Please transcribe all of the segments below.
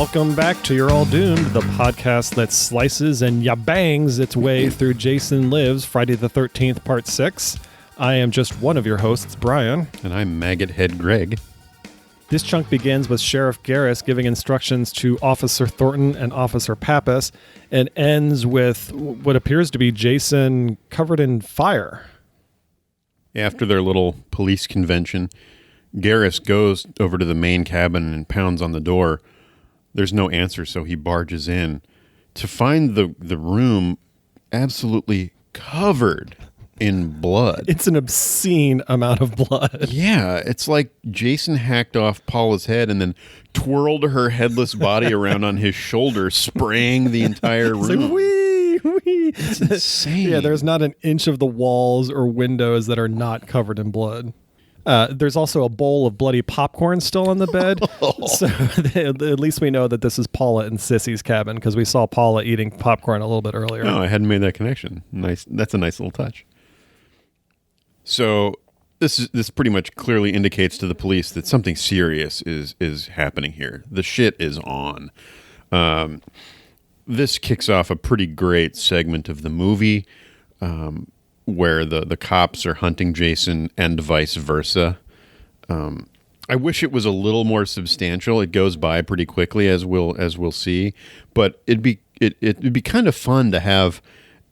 Welcome back to You're All Doomed, the podcast that slices and bangs its way through Jason Lives Friday the 13th, Part 6. I am just one of your hosts, Brian. And I'm Maggot Head Greg. This chunk begins with Sheriff Garris giving instructions to Officer Thornton and Officer Pappas, and ends with what appears to be Jason covered in fire. After their little police convention, Garris goes over to the main cabin and pounds on the door. There's no answer, so he barges in to find the room absolutely covered in blood. It's an obscene amount of blood. Yeah, it's like Jason hacked off Paula's head and then twirled her headless body around on his shoulder, spraying the entire room. It's like, wee, wee. It's insane. Yeah, there's not an inch of the walls or windows that are not covered in blood. There's also a bowl of bloody popcorn still on the bed. So at least we know that this is Paula and Sissy's cabin, because we saw Paula eating popcorn a little bit earlier. No, I hadn't made that connection. Nice. That's a nice little touch. So this pretty much clearly indicates to the police that something serious is happening here. The shit is on. This kicks off a pretty great segment of the movie, where the cops are hunting Jason and vice versa. I wish it was a little more substantial. It goes by pretty quickly, as we'll see. But it'd be kind of fun to have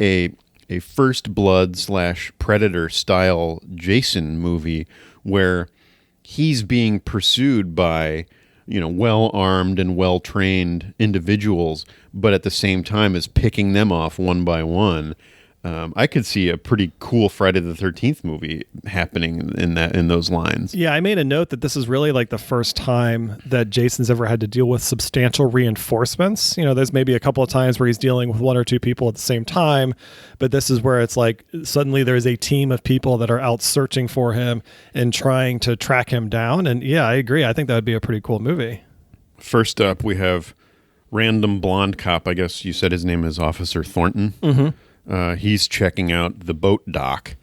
a First Blood / Predator style Jason movie where he's being pursued by, well-armed and well-trained individuals, but at the same time is picking them off one by one. I could see a pretty cool Friday the 13th movie happening in those lines. Yeah, I made a note that this is really like the first time that Jason's ever had to deal with substantial reinforcements. There's maybe a couple of times where he's dealing with one or two people at the same time, but this is where it's like suddenly there's a team of people that are out searching for him and trying to track him down. And yeah, I agree. I think that would be a pretty cool movie. First up, we have random blonde cop. I guess you said his name is Officer Thornton. Mm-hmm. He's checking out the boat dock,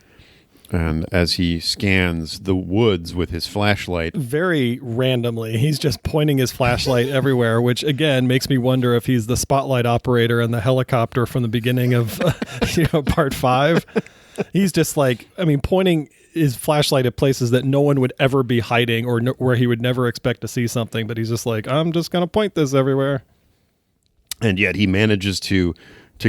and as he scans the woods with his flashlight... Very randomly, he's just pointing his flashlight everywhere, which again makes me wonder if he's the spotlight operator in the helicopter from the beginning of Part 5. He's just pointing his flashlight at places that no one would ever be hiding, or where he would never expect to see something, but he's just like, I'm just going to point this everywhere. And yet he manages to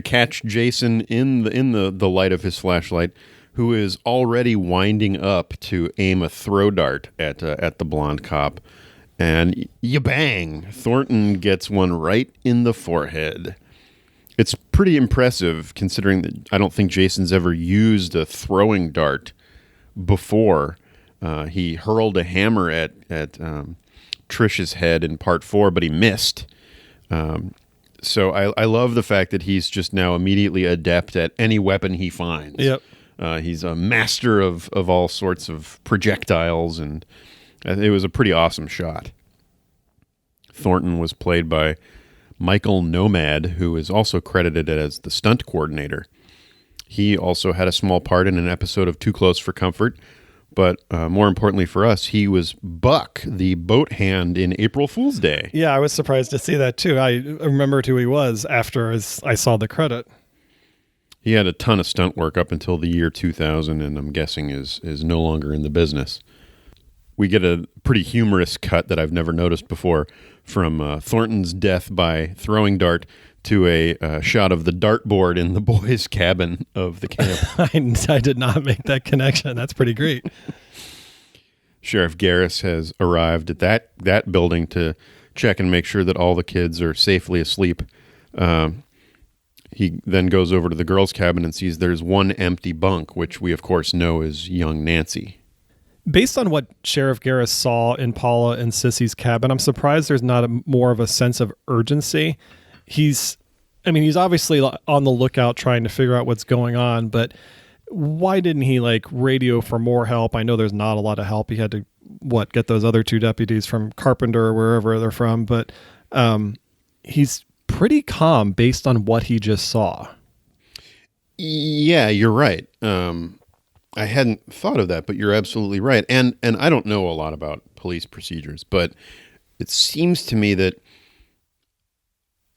catch Jason in the light of his flashlight, who is already winding up to aim a throw dart at the blonde cop, and bang! Thornton gets one right in the forehead. It's pretty impressive, considering that I don't think Jason's ever used a throwing dart before. He hurled a hammer at Trish's head in Part 4, but he missed. So I love the fact that he's just now immediately adept at any weapon he finds. Yep. He's a master of all sorts of projectiles, and it was a pretty awesome shot. Thornton was played by Michael Nomad, who is also credited as the stunt coordinator. He also had a small part in an episode of Too Close for Comfort, but more importantly for us, he was Buck, the boat hand in April Fool's Day. Yeah, I was surprised to see that too. I remembered who he was after I saw the credit. He had a ton of stunt work up until the year 2000, and I'm guessing is no longer in the business. We get a pretty humorous cut that I've never noticed before from Thornton's death by throwing dart to a shot of the dartboard in the boys' cabin of the camp. I did not make that connection. That's pretty great. Sheriff Garris has arrived at that building to check and make sure that all the kids are safely asleep. He then goes over to the girls' cabin and sees there's one empty bunk, which we, of course, know is young Nancy. Based on what Sheriff Garris saw in Paula and Sissy's cabin, I'm surprised there's not more of a sense of urgency. He's obviously on the lookout trying to figure out what's going on, but why didn't he radio for more help? I know there's not a lot of help. He had to get those other two deputies from Carpenter or wherever they're from, but he's pretty calm based on what he just saw. Yeah, you're right. I hadn't thought of that, but you're absolutely right. And I don't know a lot about police procedures, but it seems to me that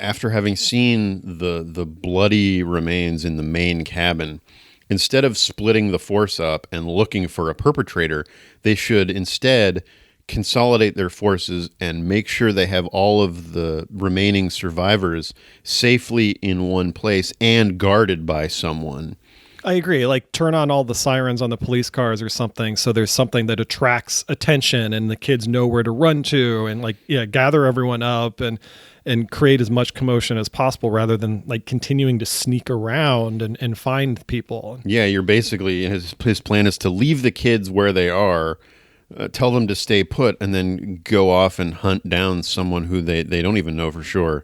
after having seen the bloody remains in the main cabin, instead of splitting the force up and looking for a perpetrator, they should instead consolidate their forces and make sure they have all of the remaining survivors safely in one place and guarded by someone. I agree. Like, turn on all the sirens on the police cars or something, so there's something that attracts attention and the kids know where to run to, and like, yeah, gather everyone up and create as much commotion as possible rather than like continuing to sneak around and find people. Yeah, you're basically, his plan is to leave the kids where they are, tell them to stay put, and then go off and hunt down someone who they don't even know for sure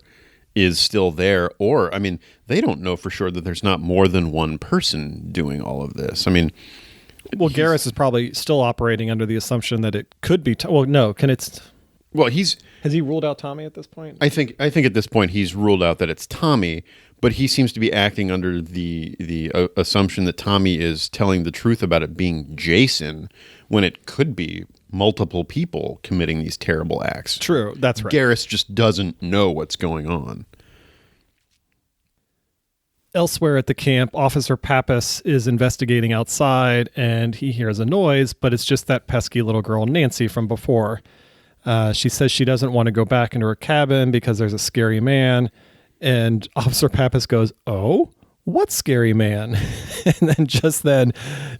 is still there. Or, I mean, they don't know for sure that there's not more than one person doing all of this. I mean, well, Garrus is probably still operating under the assumption that it could be. Well, has he ruled out Tommy at this point? I think at this point he's ruled out that it's Tommy, but he seems to be acting under the assumption that Tommy is telling the truth about it being Jason, when it could be multiple people committing these terrible acts. True, that's right. Garrus just doesn't know what's going on. Elsewhere at the camp, Officer Pappas is investigating outside, and he hears a noise, but it's just that pesky little girl Nancy from before. She says she doesn't want to go back into her cabin because there's a scary man, and Officer Pappas goes, "Oh, what scary man?" And then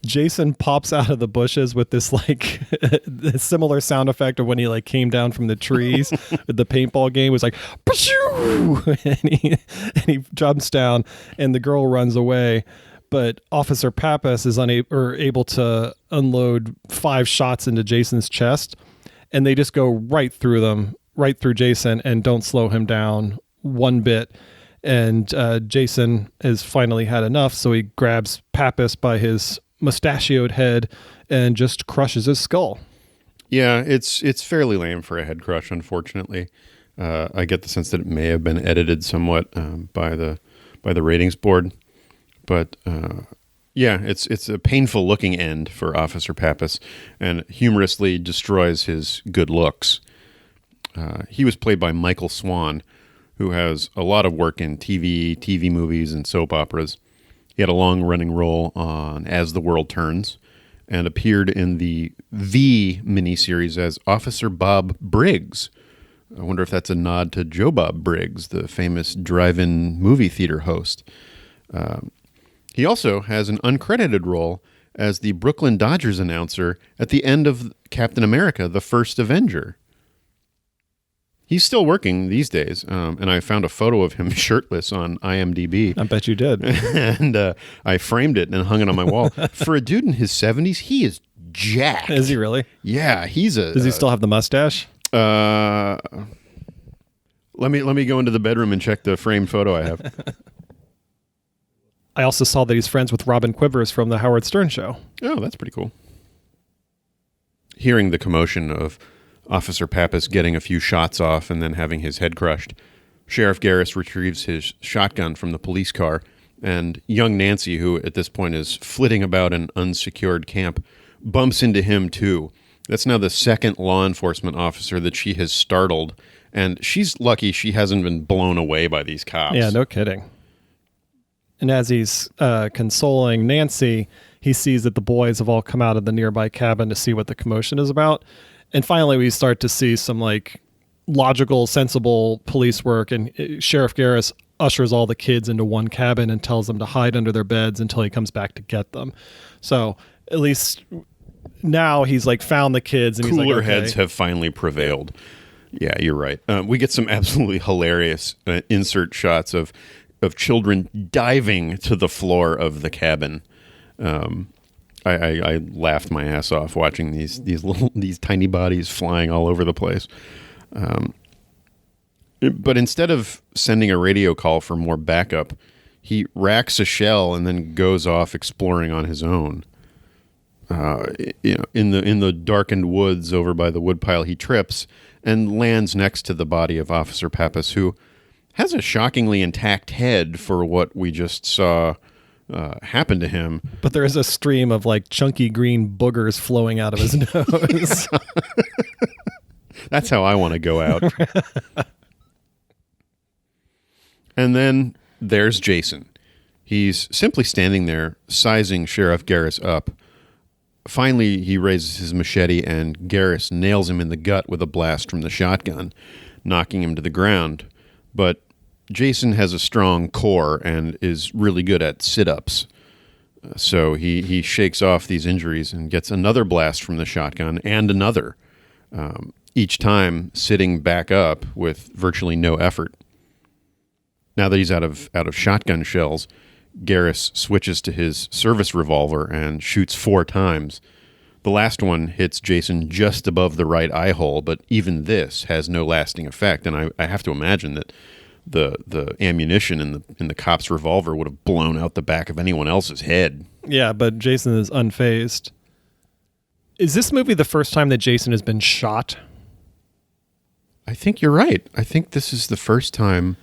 Jason pops out of the bushes with this like similar sound effect of when he like came down from the trees with the paintball game. It was like, and he jumps down, and the girl runs away. But Officer Pappas is able to unload 5 shots into Jason's chest, and they just go right through Jason, and don't slow him down one bit. And Jason has finally had enough, so he grabs Pappas by his mustachioed head and just crushes his skull. Yeah, it's fairly lame for a head crush, unfortunately. I get the sense that it may have been edited somewhat by the ratings board, but yeah, it's a painful looking end for Officer Pappas, and humorously destroys his good looks. He was played by Michael Swan, who has a lot of work in TV movies, and soap operas. He had a long-running role on As the World Turns, and appeared in the V miniseries as Officer Bob Briggs. I wonder if that's a nod to Joe Bob Briggs, the famous drive-in movie theater host. He also has an uncredited role as the Brooklyn Dodgers announcer at the end of Captain America, the First Avenger. He's still working these days, and I found a photo of him shirtless on IMDb. I bet you did. And I framed it and hung it on my wall. For a dude in his 70s, he is jacked. Is he really? Yeah, Does he still have the mustache? Let me go into the bedroom and check the framed photo I have. I also saw that he's friends with Robin Quivers from the Howard Stern Show. Oh, that's pretty cool. Hearing the commotion of Officer Pappas getting a few shots off and then having his head crushed, Sheriff Garrus retrieves his shotgun from the police car, and young Nancy, who at this point is flitting about an unsecured camp, bumps into him too. That's now the second law enforcement officer that she has startled, and she's lucky she hasn't been blown away by these cops. Yeah, no kidding. And as he's consoling Nancy, he sees that the boys have all come out of the nearby cabin to see what the commotion is about. And finally, we start to see some like logical, sensible police work. And Sheriff Garrus ushers all the kids into one cabin and tells them to hide under their beds until he comes back to get them. So at least now he's like found the kids. And Cooler he's like, okay. heads have finally prevailed. Yeah, you're right. We get some absolutely hilarious insert shots of children diving to the floor of the cabin. I laughed my ass off watching these tiny bodies flying all over the place. But instead of sending a radio call for more backup, he racks a shell and then goes off exploring on his own. In the darkened woods over by the woodpile, he trips and lands next to the body of Officer Pappas, who has a shockingly intact head for what we just saw happen to him. But there is a stream of like chunky green boogers flowing out of his nose. That's how I want to go out. And then there's Jason. He's simply standing there, sizing Sheriff Garris up. Finally, he raises his machete, and Garris nails him in the gut with a blast from the shotgun, knocking him to the ground. But Jason has a strong core and is really good at sit-ups. So he shakes off these injuries and gets another blast from the shotgun and another, each time sitting back up with virtually no effort. Now that he's out of shotgun shells, Garris switches to his service revolver and shoots 4 times. The last one hits Jason just above the right eye hole, but even this has no lasting effect. And I have to imagine that the ammunition in the cop's revolver would have blown out the back of anyone else's head. Yeah, but Jason is unfazed. Is this movie the first time that Jason has been shot? I think you're right. I think this is the first time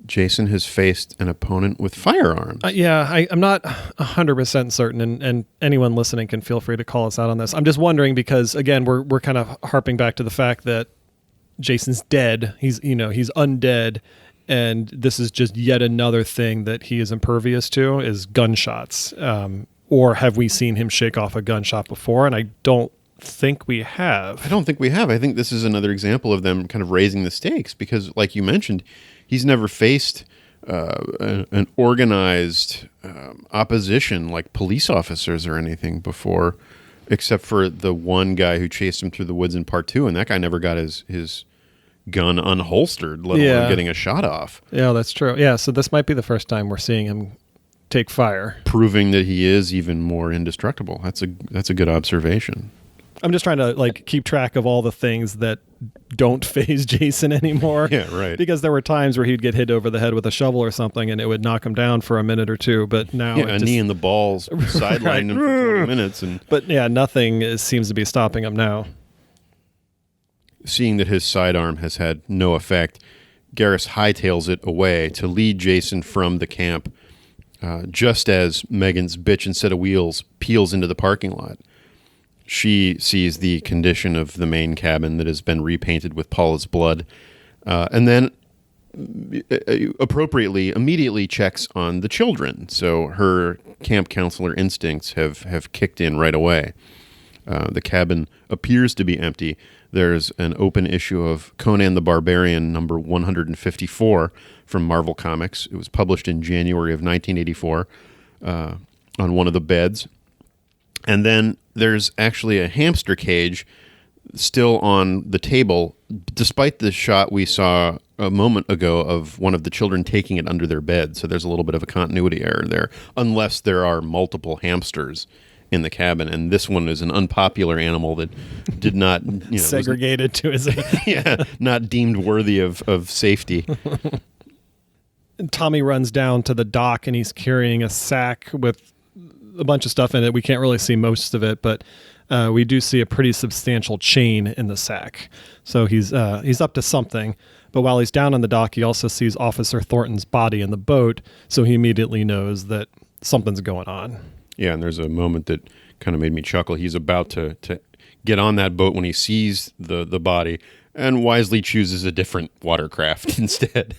Jason has faced an opponent with firearms. I'm not 100% certain, and anyone listening can feel free to call us out on this. I'm just wondering because, again, we're kind of harping back to the fact that Jason's dead. He's undead, and this is just yet another thing that he is impervious to is gunshots. Or have we seen him shake off a gunshot before? And I don't think we have. I don't think we have. I think this is another example of them kind of raising the stakes because, like you mentioned, he's never faced an organized opposition like police officers or anything before, except for the one guy who chased him through the woods in part 2, and that guy never got his gun unholstered, let alone getting a shot off. Yeah, that's true. Yeah, so this might be the first time we're seeing him take fire, proving that he is even more indestructible. That's a good observation. I'm just trying to keep track of all the things that don't phase Jason anymore. Yeah, right. Because there were times where he'd get hit over the head with a shovel or something and it would knock him down for a minute or two. But now a knee in the balls sidelined him for 20 minutes. But yeah, nothing seems to be stopping him now. Seeing that his sidearm has had no effect, Garris hightails it away to lead Jason from the camp just as Megan's bitch and set of wheels peels into the parking lot. She sees the condition of the main cabin that has been repainted with Paula's blood, and then appropriately immediately checks on the children. So her camp counselor instincts have kicked in right away. The cabin appears to be empty. There's an open issue of Conan the Barbarian number 154 from Marvel Comics. It was published in January of 1984 on one of the beds. And then there's actually a hamster cage still on the table, despite the shot we saw a moment ago of one of the children taking it under their bed. So there's a little bit of a continuity error there, unless there are multiple hamsters in the cabin. And this one is an unpopular animal that did not... segregated to his... not deemed worthy of safety. Tommy runs down to the dock and he's carrying a sack with a bunch of stuff in it. We can't really see most of it, but we do see a pretty substantial chain in the sack. So he's up to something. But while he's down on the dock, he also sees Officer Thornton's body in the boat, so he immediately knows that something's going on. Yeah, and there's a moment that kind of made me chuckle. He's about to get on that boat when he sees the body and wisely chooses a different watercraft instead.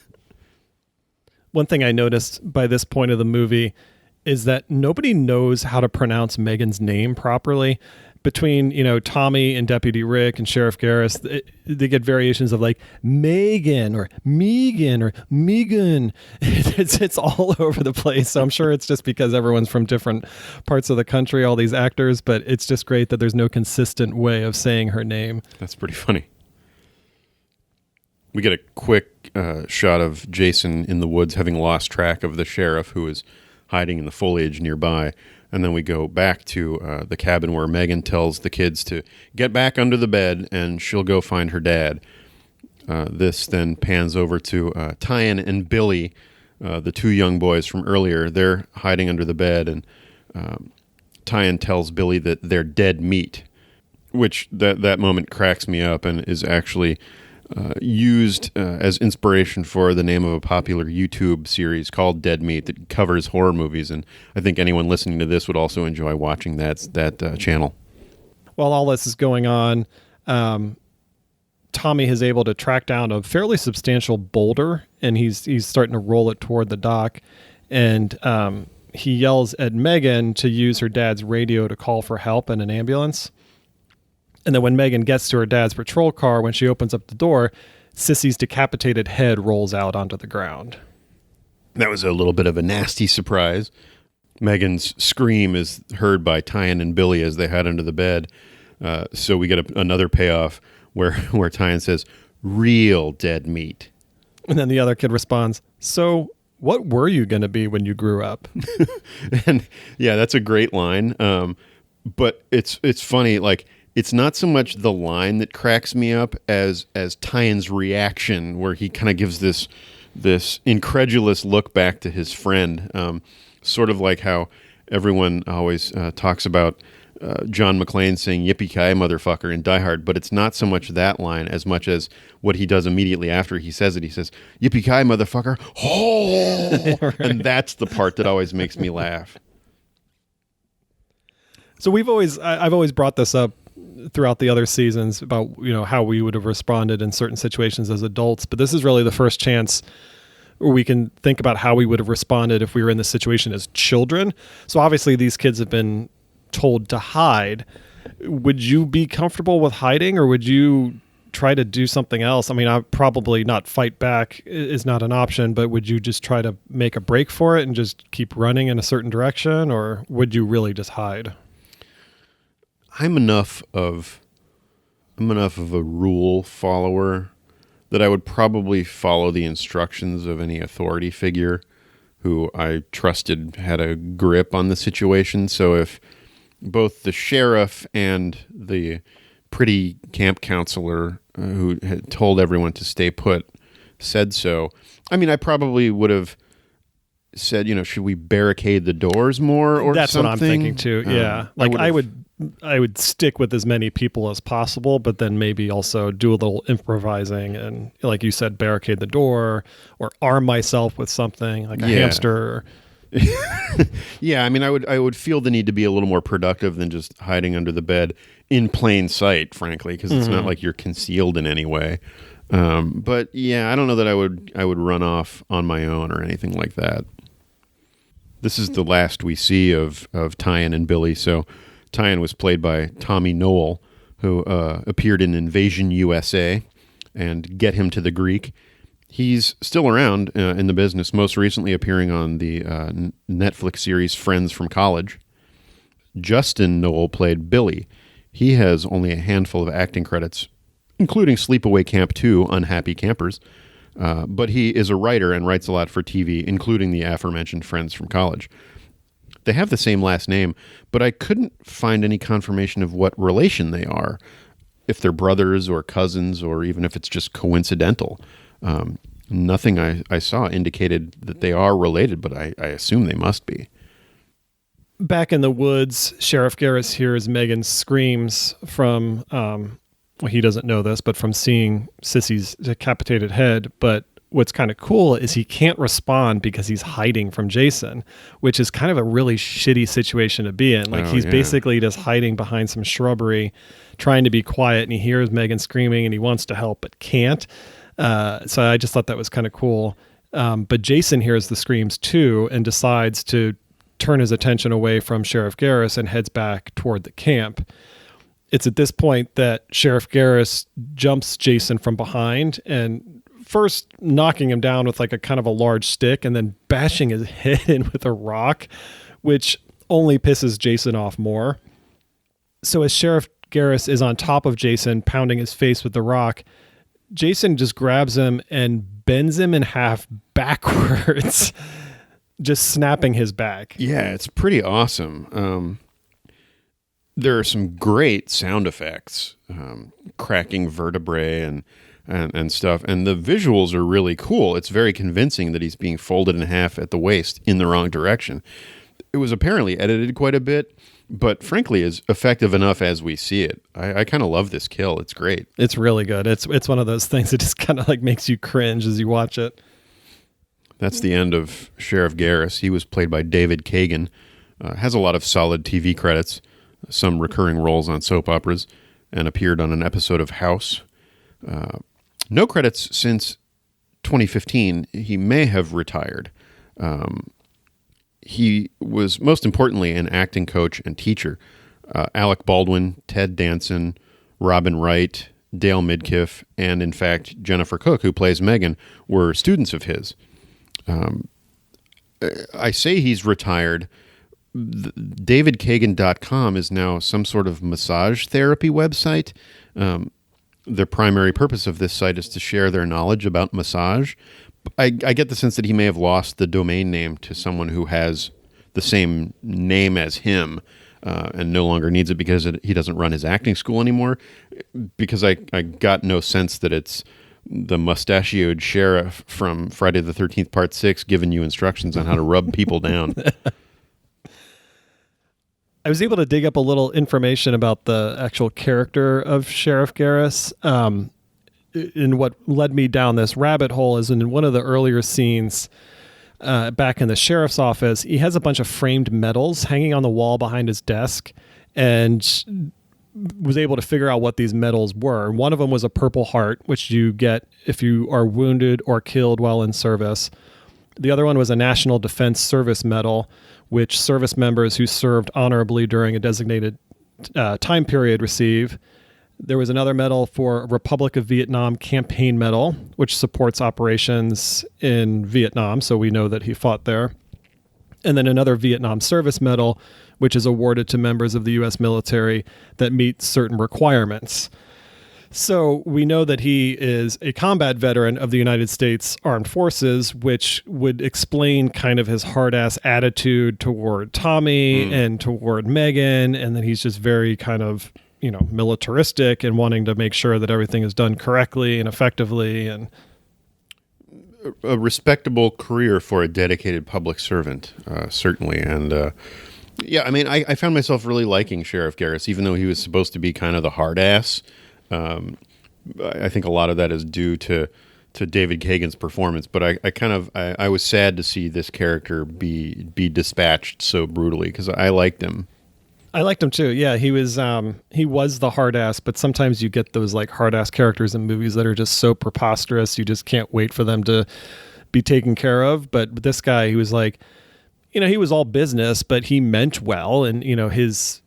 One thing I noticed by this point of the movie is that nobody knows how to pronounce Megan's name properly. Between, Tommy and Deputy Rick and Sheriff Garris, they get variations of Megan or Megan or Megan. It's all over the place. So I'm sure it's just because everyone's from different parts of the country, all these actors, but it's just great that there's no consistent way of saying her name. That's pretty funny. We get a quick shot of Jason in the woods having lost track of the sheriff who is hiding in the foliage nearby. And then we go back to the cabin where Megan tells the kids to get back under the bed and she'll go find her dad. This then pans over to Tyan and Billy, the 2 young boys from earlier. They're hiding under the bed, and Tyan tells Billy that they're dead meat, which that moment cracks me up and is actually used as inspiration for the name of a popular YouTube series called Dead Meat that covers horror movies, and I think anyone listening to this would also enjoy watching that channel. While all this is going on, Tommy is able to track down a fairly substantial boulder, and he's starting to roll it toward the dock. And he yells at Megan to use her dad's radio to call for help and an ambulance. And then when Megan gets to her dad's patrol car, when she opens up the door, Sissy's decapitated head rolls out onto the ground. That was a little bit of a nasty surprise. Megan's scream is heard by Tyan and Billy as they head under the bed. So we get another payoff where Tyan says, "Real dead meat." And then the other kid responds, "So what were you going to be when you grew up?" And yeah, that's a great line. But it's funny. Like, it's not so much the line that cracks me up as Tyan's reaction, where he kind of gives this incredulous look back to his friend. Sort of like how everyone always talks about John McClane saying "Yippee-ki-yay, motherfucker" in Die Hard, but it's not so much that line as much as what he does immediately after he says it. He says, "Yippee-ki-yay, motherfucker." Oh! Right. And that's the part that always makes me laugh. So I've always brought this up throughout the other seasons about, how we would have responded in certain situations as adults, but this is really the first chance where we can think about how we would have responded if we were in this situation as children. So obviously these kids have been told to hide. Would you be comfortable with hiding, or would you try to do something else? I mean, I'd probably not fight back is not an option, but would you just try to make a break for it and just keep running in a certain direction, or would you really just hide? I'm enough of a rule follower that I would probably follow the instructions of any authority figure who I trusted had a grip on the situation. So if both the sheriff and the pretty camp counselor who had told everyone to stay put said so, I mean, I probably would have said, should we barricade the doors more or That's something? What I'm thinking too. Yeah. I would stick with as many people as possible, but then maybe also do a little improvising and, like you said, barricade the door or arm myself with something like a hamster. Yeah, I mean, I would feel the need to be a little more productive than just hiding under the bed in plain sight, frankly, because it's not like you're concealed in any way. But yeah, I don't know that I would run off on my own or anything like that. This is the last we see of Tyan and Billy. So Tyan was played by Tommy Noel, who appeared in Invasion USA and Get Him to the Greek. He's still around in the business, most recently appearing on the Netflix series Friends from College. Justin Noel played Billy. He has only a handful of acting credits, including Sleepaway Camp 2, Unhappy Campers. But he is a writer and writes a lot for TV, including the aforementioned Friends from College. They have the same last name, but I couldn't find any confirmation of what relation they are, if they're brothers or cousins, or even if it's just coincidental. Nothing I saw indicated that they are related, but I assume they must be. Back in the woods, Sheriff Garris hears Megan's screams from, he doesn't know this, but from seeing Sissy's decapitated head. But what's kind of cool is he can't respond because he's hiding from Jason, which is kind of a really shitty situation to be in. Like he's basically just hiding behind some shrubbery, trying to be quiet, and he hears Megan screaming and he wants to help but can't. So I just thought that was kind of cool. But Jason hears the screams too and decides to turn his attention away from Sheriff Garris and heads back toward the camp. It's at this point that Sheriff Garris jumps Jason from behind and first knocking him down with like a kind of a large stick and then bashing his head in with a rock, which only pisses Jason off more. So as Sheriff Garris is on top of Jason, pounding his face with the rock, Jason just grabs him and bends him in half backwards, just snapping his back. Yeah, it's pretty awesome. There are some great sound effects, cracking vertebrae and stuff. And the visuals are really cool. It's very convincing that he's being folded in half at the waist in the wrong direction. It was apparently edited quite a bit, but frankly is effective enough as we see it. I kind of love this kill. It's great. It's really good. It's one of those things that just kind of like makes you cringe as you watch it. That's the end of Sheriff Garris. He was played by David Kagan. Has a lot of solid TV credits, some recurring roles on soap operas, and appeared on an episode of House. No credits since 2015. He may have retired. He was most importantly an acting coach and teacher. Alec Baldwin, Ted Danson, Robin Wright, Dale Midkiff, and in fact Jennifer Cook, who plays Megan, were students of his. I say he's retired. DavidKagan.com is now some sort of massage therapy website. The primary purpose of this site is to share their knowledge about massage. I get the sense that he may have lost the domain name to someone who has the same name as him and no longer needs it because he doesn't run his acting school anymore. Because I got no sense that it's the mustachioed sheriff from Friday the 13th Part 6 giving you instructions on how to rub people down. I was able to dig up a little information about the actual character of Sheriff Garris. And what led me down this rabbit hole is in one of the earlier scenes back in the sheriff's office, he has a bunch of framed medals hanging on the wall behind his desk and was able to figure out what these medals were. One of them was a Purple Heart, which you get if you are wounded or killed while in service. The other one was a National Defense Service Medal, which service members who served honorably during a designated time period receive. There was another medal for Republic of Vietnam Campaign Medal, which supports operations in Vietnam, so we know that he fought there. And then another Vietnam Service Medal, which is awarded to members of the U.S. military that meet certain requirements. So we know that he is a combat veteran of the United States Armed Forces, which would explain kind of his hard-ass attitude toward Tommy and toward Megan, and that he's just very kind of, militaristic and wanting to make sure that everything is done correctly and effectively. And a respectable career for a dedicated public servant, certainly. And I found myself really liking Sheriff Garris, even though he was supposed to be kind of the hard ass. I think a lot of that is due to David Kagan's performance, but I was sad to see this character be dispatched so brutally because I liked him. I liked him too. Yeah, he was the hard ass, but sometimes you get those like hard ass characters in movies that are just so preposterous you just can't wait for them to be taken care of. But this guy, he was like, he was all business, but he meant well, and his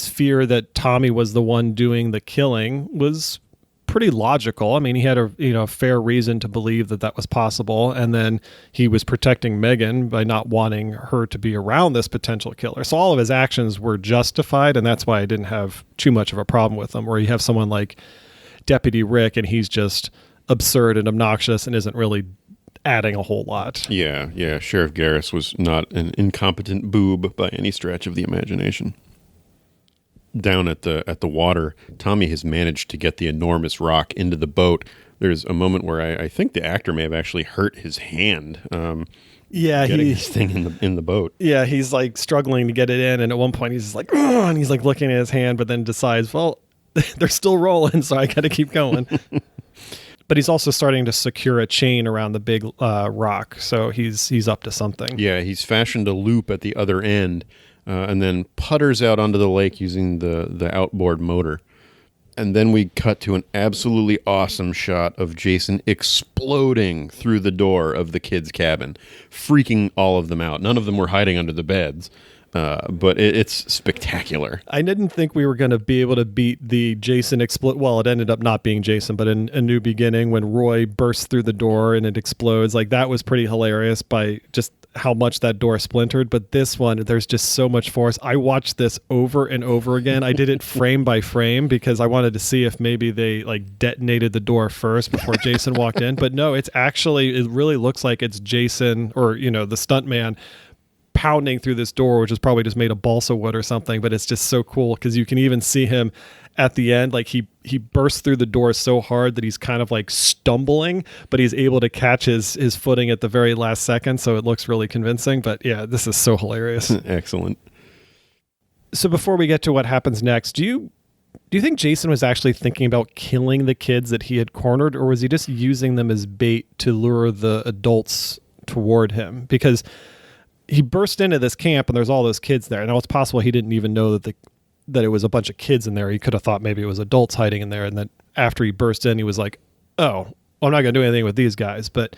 fear that Tommy was the one doing the killing was pretty logical. I mean, he had a fair reason to believe that was possible, and then he was protecting Megan by not wanting her to be around this potential killer. So all of his actions were justified, and that's why I didn't have too much of a problem with them. Where you have someone like Deputy Rick, and he's just absurd and obnoxious and isn't really adding a whole lot. Yeah. Sheriff Garris was not an incompetent boob by any stretch of the imagination. Down at the water, Tommy has managed to get the enormous rock into the boat. There's a moment where I think the actor may have actually hurt his hand. Getting this thing in the boat. Yeah, he's like struggling to get it in, and at one point he's just like, "Ugh," and he's like looking at his hand, but then decides, well, they're still rolling, so I got to keep going. But he's also starting to secure a chain around the big rock, so he's up to something. Yeah, he's fashioned a loop at the other end. And then putters out onto the lake using the outboard motor. And then we cut to an absolutely awesome shot of Jason exploding through the door of the kids' cabin, freaking all of them out. None of them were hiding under the beds, but it's spectacular. I didn't think we were going to be able to beat the Jason explode. Well, it ended up not being Jason, but in A New Beginning, when Roy bursts through the door and it explodes, like that was pretty hilarious by just how much that door splintered. But this one, there's just so much force. I watched this over and over again. I did it frame by frame because I wanted to see if maybe they like detonated the door first before Jason walked in. But no, it really looks like it's Jason or the stuntman pounding through this door, which is probably just made of balsa wood or something. But it's just so cool because you can even see him at the end, like he bursts through the door so hard that he's kind of like stumbling, but he's able to catch his footing at the very last second, so it looks really convincing. But yeah, this is so hilarious. Excellent. So before we get to what happens next, do you think Jason was actually thinking about killing the kids that he had cornered, or was he just using them as bait to lure the adults toward him? Because he burst into this camp and there's all those kids there. Now it's possible he didn't even know that that it was a bunch of kids in there. He could have thought maybe it was adults hiding in there. And then after he burst in, he was like, oh, I'm not going to do anything with these guys. But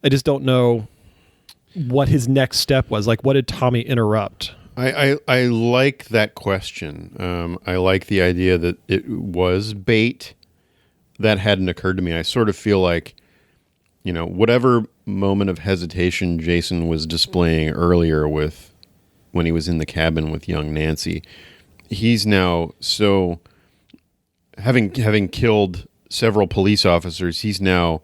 I just don't know what his next step was. Like, what did Tommy interrupt? I like that question. I like the idea that it was bait. That hadn't occurred to me. I sort of feel like, whatever moment of hesitation Jason was displaying earlier when he was in the cabin with young Nancy, he's now so having killed several police officers, he's now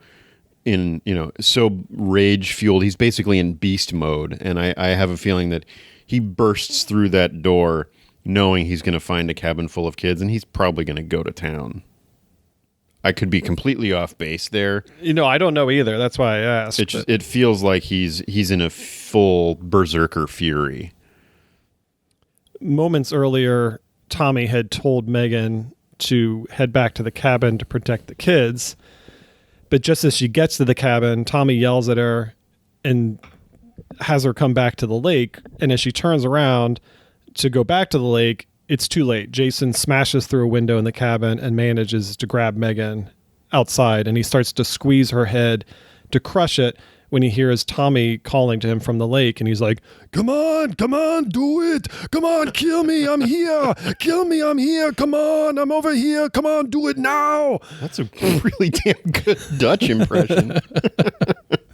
in, so rage fueled. He's basically in beast mode. And I have a feeling that he bursts through that door knowing he's going to find a cabin full of kids, and he's probably going to go to town. I could be completely off base there. I don't know either. That's why I asked. It feels like he's in a full berserker fury. Moments earlier, Tommy had told Megan to head back to the cabin to protect the kids. But just as she gets to the cabin, Tommy yells at her and has her come back to the lake. And as she turns around to go back to the lake, it's too late. Jason smashes through a window in the cabin and manages to grab Megan outside. And he starts to squeeze her head to crush it when he hears Tommy calling to him from the lake. And he's like, come on, do it. Come on, kill me. I'm here. Kill me. I'm here. Come on. I'm over here. Come on, do it now. That's a really damn good Dutch impression.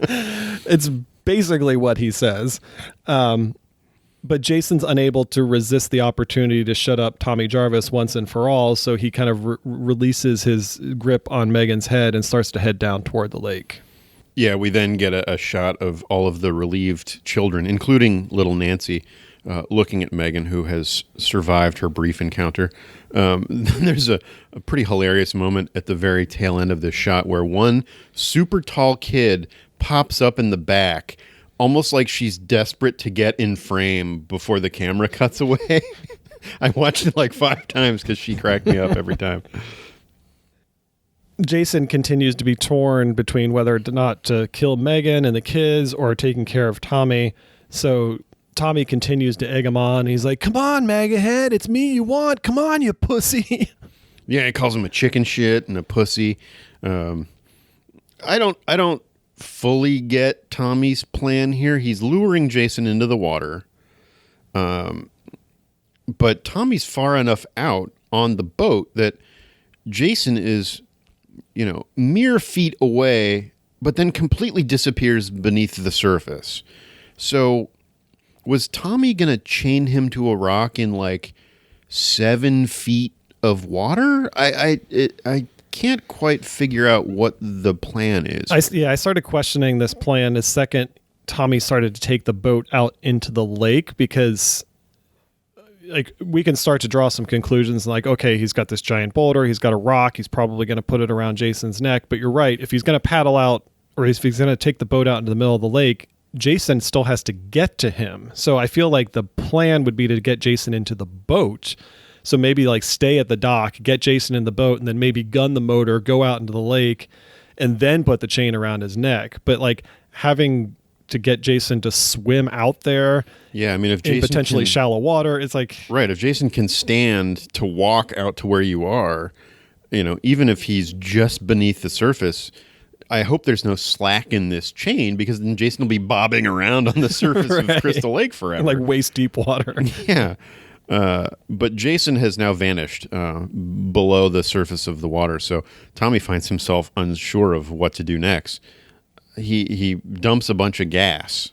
It's basically what he says. But Jason's unable to resist the opportunity to shut up Tommy Jarvis once and for all, so he kind of releases his grip on Megan's head and starts to head down toward the lake. Yeah, we then get a shot of all of the relieved children, including little Nancy, looking at Megan, who has survived her brief encounter. There's a pretty hilarious moment at the very tail end of this shot where one super tall kid pops up in the back, almost like she's desperate to get in frame before the camera cuts away. I watched it like 5 times because she cracked me up every time. Jason continues to be torn between whether or not to kill Megan and the kids or taking care of Tommy. So Tommy continues to egg him on. He's like, come on, Magahead, it's me you want. Come on, you pussy. Yeah, he calls him a chicken shit and a pussy. I don't fully get Tommy's plan here. He's luring Jason into the water. But Tommy's far enough out on the boat that Jason is, mere feet away, but then completely disappears beneath the surface. So was Tommy going to chain him to a rock in like 7 feet of water? I can't quite figure out what the plan is. I started questioning this plan the second Tommy started to take the boat out into the lake, because like we can start to draw some conclusions like, okay, he's got this giant boulder, he's got a rock, he's probably going to put it around Jason's neck. But you're right. If he's going to paddle out, or if he's going to take the boat out into the middle of the lake, Jason still has to get to him. So I feel like the plan would be to get Jason into the boat. So maybe like stay at the dock, get Jason in the boat, and then maybe gun the motor, go out into the lake, and then put the chain around his neck. But like having to get Jason to swim out there, yeah, I mean, if Jason in potentially shallow water, it's like, right. If Jason can stand to walk out to where you are, even if he's just beneath the surface, I hope there's no slack in this chain, because then Jason will be bobbing around on the surface right. of Crystal Lake forever, like waist deep water. Yeah. But Jason has now vanished below the surface of the water, so Tommy finds himself unsure of what to do next. He dumps a bunch of gas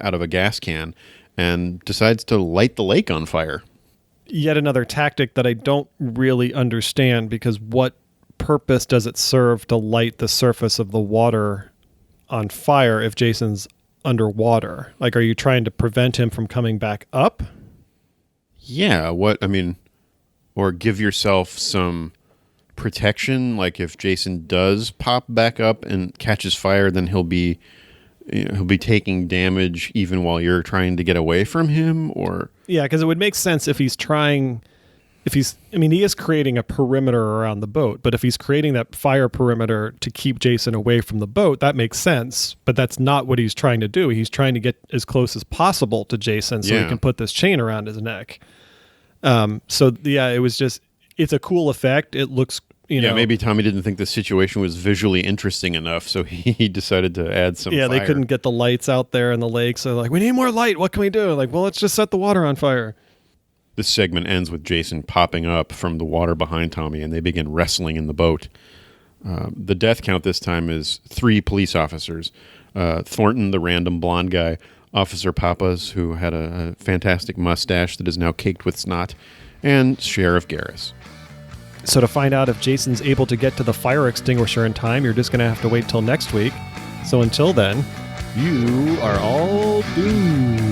out of a gas can and decides to light the lake on fire. Yet another tactic that I don't really understand, because what purpose does it serve to light the surface of the water on fire if Jason's underwater? Like, are you trying to prevent him from coming back up? Yeah, or give yourself some protection. Like if Jason does pop back up and catches fire, then he'll be taking damage even while you're trying to get away from him. Or yeah, because it would make sense if he is creating a perimeter around the boat, but if he's creating that fire perimeter to keep Jason away from the boat, that makes sense. But that's not what he's trying to do. He's trying to get as close as possible to Jason so he can put this chain around his neck. So yeah, it was just, it's a cool effect. It looks, you know, Maybe Tommy didn't think the situation was visually interesting enough, so he decided to add some yeah, fire. they couldn't get the lights out there in the lake. So like, we need more light. What can we do? Like, well, let's just set the water on fire. This segment ends with Jason popping up from the water behind Tommy, and they begin wrestling in the boat. The death count this time is 3 police officers. Thornton, the random blonde guy, Officer Pappas, who had a fantastic mustache that is now caked with snot, and Sheriff Garris. So to find out if Jason's able to get to the fire extinguisher in time, you're just going to have to wait till next week. So until then, you are all doomed.